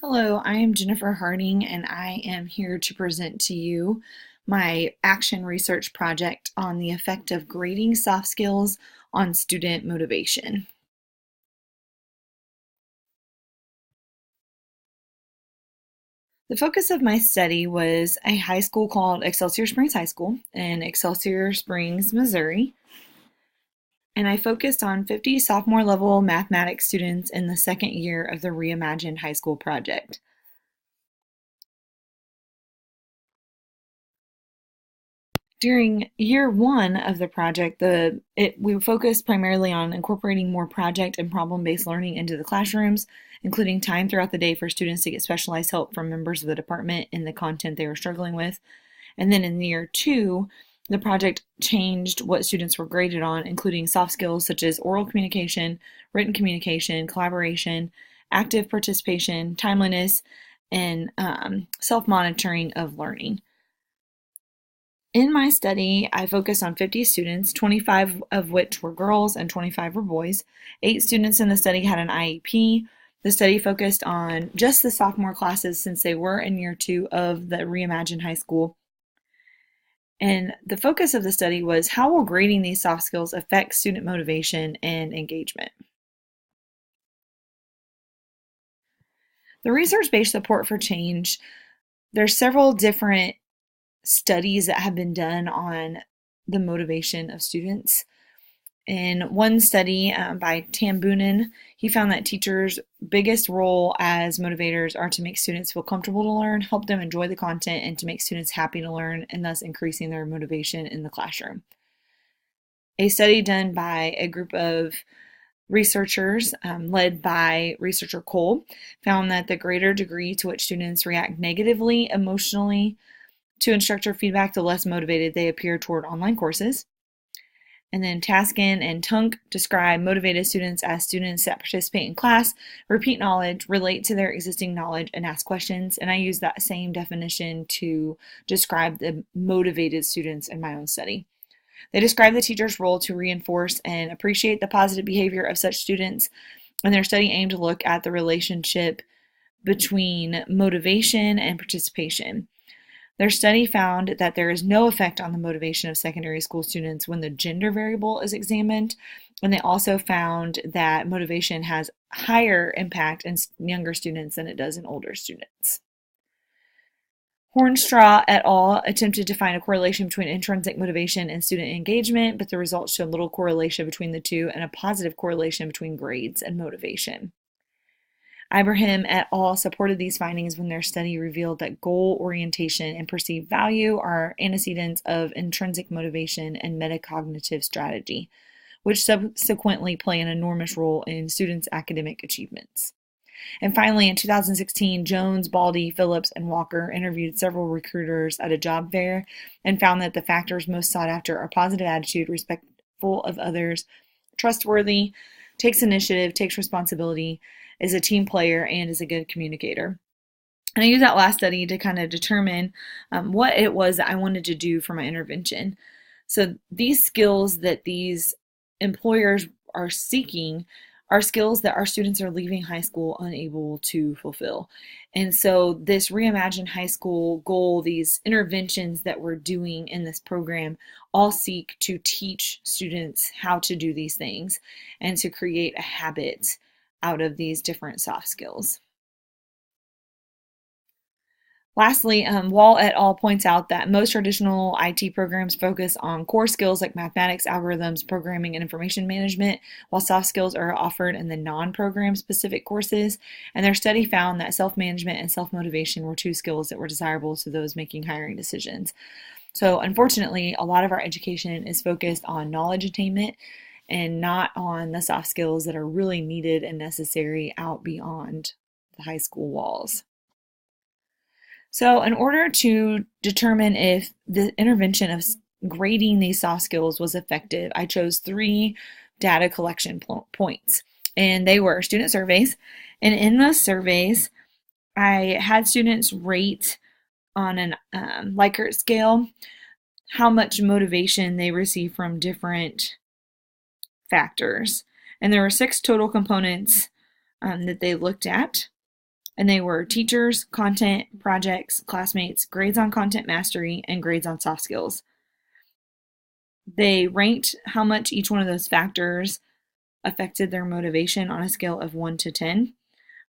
Hello, I am Jennifer Harding, and I am here to present to you my action research project on the effect of grading soft skills on student motivation. The focus of my study was a high school called Excelsior Springs High School in Excelsior Springs, Missouri, and I focused on 50 sophomore level mathematics students in the second year of the Reimagined High School project. During year one of the project, we focused primarily on incorporating more project and problem-based learning into the classrooms, including time throughout the day for students to get specialized help from members of the department in the content they were struggling with. And then in year two, the project changed what students were graded on, including soft skills such as oral communication, written communication, collaboration, active participation, timeliness, and self-monitoring of learning. In my study, I focused on 50 students, 25 of which were girls and 25 were boys. 8 students in the study had an IEP. The study focused on just the sophomore classes since they were in year two of the Reimagined High School. And the focus of the study was how will grading these soft skills affect student motivation and engagement? The research-based support for change, there's several different studies that have been done on the motivation of students. In one study by Tambunan, he found that teachers' biggest role as motivators are to make students feel comfortable to learn, help them enjoy the content, and to make students happy to learn, and thus increasing their motivation in the classroom. A study done by a group of researchers led by researcher Cole found that the greater degree to which students react negatively emotionally to instructor feedback, the less motivated they appear toward online courses. And then Taskin and Tunk describe motivated students as students that participate in class, repeat knowledge, relate to their existing knowledge, and ask questions. And I use that same definition to describe the motivated students in my own study. They describe the teacher's role to reinforce and appreciate the positive behavior of such students, and their study aimed to look at the relationship between motivation and participation. Their study found that there is no effect on the motivation of secondary school students when the gender variable is examined, and they also found that motivation has higher impact in younger students than it does in older students. Hornstraw et al. Attempted to find a correlation between intrinsic motivation and student engagement, but the results showed little correlation between the two and a positive correlation between grades and motivation. Ibrahim et al. Supported these findings when their study revealed that goal orientation and perceived value are antecedents of intrinsic motivation and metacognitive strategy, which subsequently play an enormous role in students' academic achievements. And finally, in 2016, Jones, Baldy, Phillips, and Walker interviewed several recruiters at a job fair and found that the factors most sought after are positive attitude, respectful of others, trustworthy, takes initiative, takes responsibility, is a team player, and is a good communicator. And I used that last study to kind of determine what it was that I wanted to do for my intervention. So these skills that these employers are seeking are skills that our students are leaving high school unable to fulfill. And so this Reimagined High School goal, these interventions that we're doing in this program, all seek to teach students how to do these things and to create a habit out of these different soft skills. Lastly, Wall et al. Points out that most traditional IT programs focus on core skills like mathematics, algorithms, programming, and information management, while soft skills are offered in the non-program specific courses. And their study found that self-management and self-motivation were two skills that were desirable to those making hiring decisions. So unfortunately, a lot of our education is focused on knowledge attainment and not on the soft skills that are really needed and necessary out beyond the high school walls. So in order to determine if the intervention of grading these soft skills was effective, I chose 3 data collection points, and they were student surveys. And in those surveys, I had students rate on an Likert scale how much motivation they receive from different factors. And there were 6 total components that they looked at. And they were teachers, content, projects, classmates, grades on content mastery, and grades on soft skills. They ranked how much each one of those factors affected their motivation on a scale of 1 to 10.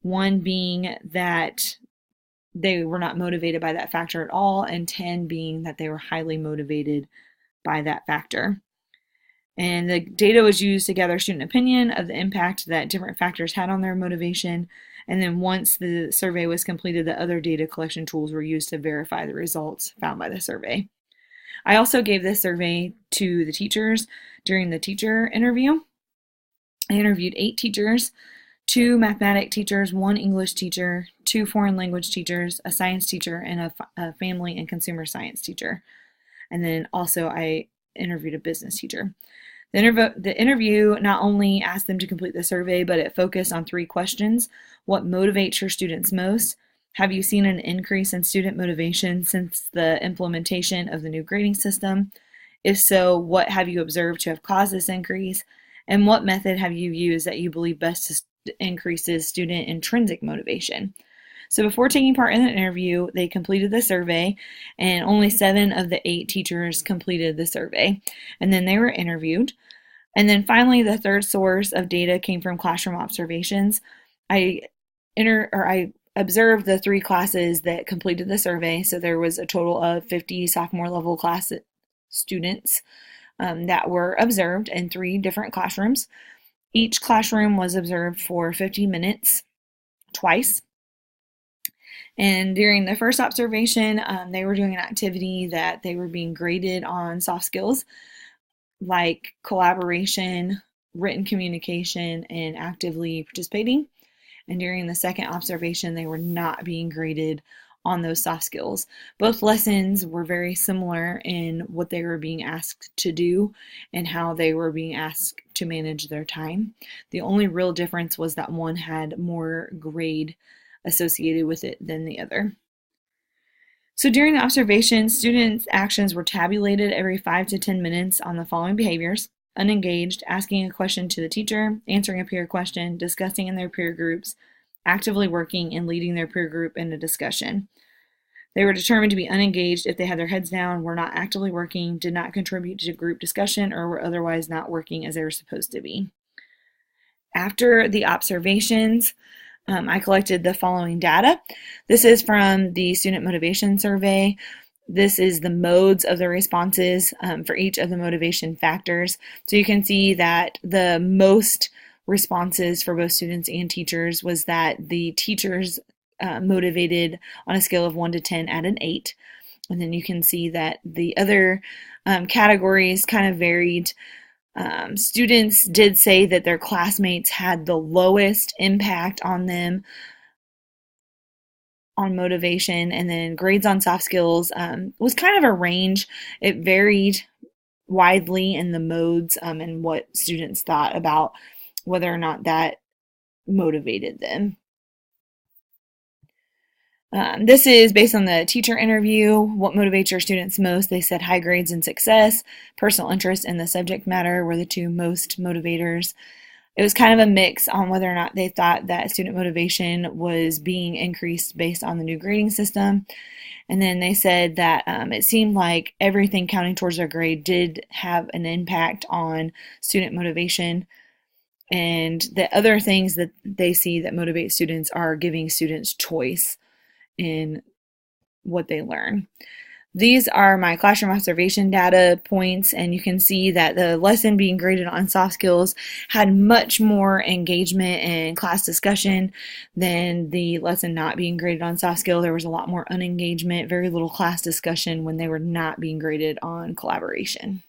1 being that they were not motivated by that factor at all, and 10 being that they were highly motivated by that factor. And the data was used to gather student opinion of the impact that different factors had on their motivation. And then once the survey was completed, the other data collection tools were used to verify the results found by the survey. I also gave this survey to the teachers during the teacher interview. I interviewed 8 teachers, 2 mathematics teachers, 1 English teacher, 2 foreign language teachers, a science teacher, and a family and consumer science teacher. And then also I interviewed a business teacher. The interview not only asked them to complete the survey, but it focused on 3 questions. What motivates your students most? Have you seen an increase in student motivation since the implementation of the new grading system? If so, what have you observed to have caused this increase? And what method have you used that you believe best increases student intrinsic motivation? So before taking part in the interview, they completed the survey, and only 7 of the 8 teachers completed the survey. And then they were interviewed. And then finally, the third source of data came from classroom observations. I observed the 3 classes that completed the survey. So there was a total of 50 sophomore level class students that were observed in 3 different classrooms. Each classroom was observed for 50 minutes twice. And during the first observation, they were doing an activity that they were being graded on soft skills like collaboration, written communication, and actively participating. And during the second observation, they were not being graded on those soft skills. Both lessons were very similar in what they were being asked to do and how they were being asked to manage their time. The only real difference was that one had more grade associated with it than the other. So during the observation, students' actions were tabulated every 5 to 10 minutes on the following behaviors: unengaged, asking a question to the teacher, answering a peer question, discussing in their peer groups, actively working, and leading their peer group in a discussion. They were determined to be unengaged if they had their heads down, were not actively working, did not contribute to group discussion, or were otherwise not working as they were supposed to be. After the observations, I collected the following data. This is from the Student Motivation Survey. This is the modes of the responses for each of the motivation factors. So you can see that the most responses for both students and teachers was that the teachers motivated on a scale of 1 to 10 at an 8. And then you can see that the other categories kind of varied. Students did say that their classmates had the lowest impact on them on motivation, and then grades on soft skills was kind of a range. It varied widely in the modes and what students thought about whether or not that motivated them. This is based on the teacher interview. What motivates your students most? They said high grades and success. Personal interest in the subject matter were the 2 most motivators. It was kind of a mix on whether or not they thought that student motivation was being increased based on the new grading system. And then they said that it seemed like everything counting towards their grade did have an impact on student motivation. And the other things that they see that motivate students are giving students choice in what they learn. These are my classroom observation data points, and you can see that the lesson being graded on soft skills had much more engagement and class discussion than the lesson not being graded on soft skill. There was a lot more unengagement, very little class discussion when they were not being graded on collaboration.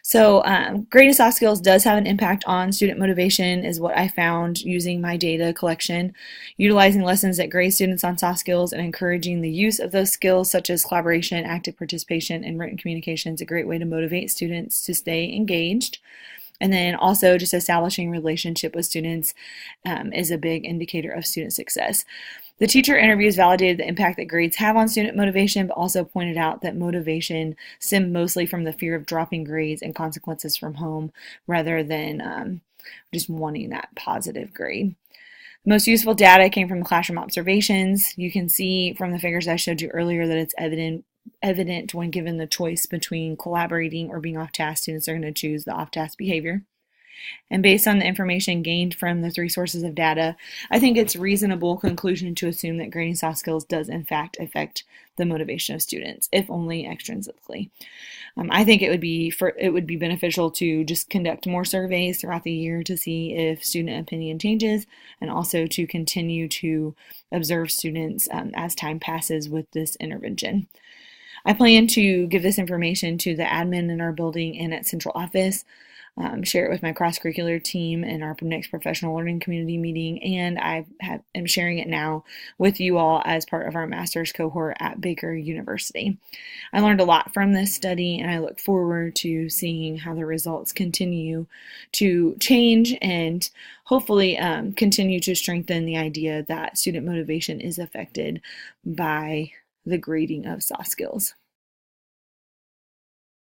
So grading soft skills does have an impact on student motivation is what I found using my data collection. Utilizing lessons that grade students on soft skills and encouraging the use of those skills such as collaboration, active participation, and written communication is a great way to motivate students to stay engaged. And then also just establishing relationship with students is a big indicator of student success. The teacher interviews validated the impact that grades have on student motivation, but also pointed out that motivation stemmed mostly from the fear of dropping grades and consequences from home rather than just wanting that positive grade. The most useful data came from the classroom observations. You can see from the figures I showed you earlier that it's evident when given the choice between collaborating or being off task, students are going to choose the off task behavior. And based on the information gained from the three sources of data, I think it's a reasonable conclusion to assume that grading soft skills does in fact affect the motivation of students, if only extrinsically. I think it would be beneficial to just conduct more surveys throughout the year to see if student opinion changes, and also to continue to observe students as time passes with this intervention. I plan to give this information to the admin in our building and at central office, share it with my cross-curricular team in our next professional learning community meeting, and am sharing it now with you all as part of our master's cohort at Baker University. I learned a lot from this study, and I look forward to seeing how the results continue to change and hopefully continue to strengthen the idea that student motivation is affected by the grading of soft skills.